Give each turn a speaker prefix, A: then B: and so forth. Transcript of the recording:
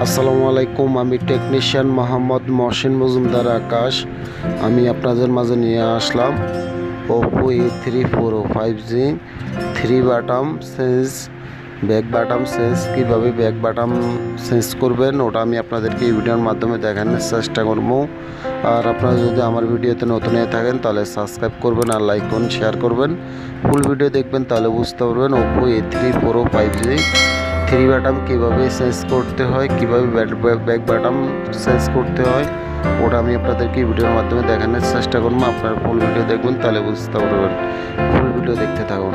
A: আসসালামু আলাইকুম। আমি টেকনিশিয়ান মোহাম্মদ মহসিন মজুমদার আকাশ। আমি আপনাদের মাঝে নিয়ে আসলাম Oppo A3405G 3 button change back button change. কীভাবে ব্যাক বাটাম চেঞ্জ করবেন ওটা আমি আপনাদেরকে এই ভিডিওর মাধ্যমে দেখানোর চেষ্টা করবো। আর আপনারা যদি আমার ভিডিওতে নতুন হয়ে থাকেন তাহলে সাবস্ক্রাইব করবেন আর লাইক করুন, শেয়ার করবেন, ফুল ভিডিও দেখবেন, তাহলে বুঝতে পারবেন ওপো A3405G 3 বাটাম কীভাবে চেঞ্জ করতে হয়, কীভাবে ব্যাক বাটাম চেঞ্জ করতে হয় ওটা আমি আপনাদেরকে ভিডিওর মাধ্যমে দেখানোর চেষ্টা করবো। আপনারা ফুল ভিডিও দেখবেন তাহলে বুঝতে পারবেন। ফুল ভিডিও দেখতে থাকুন।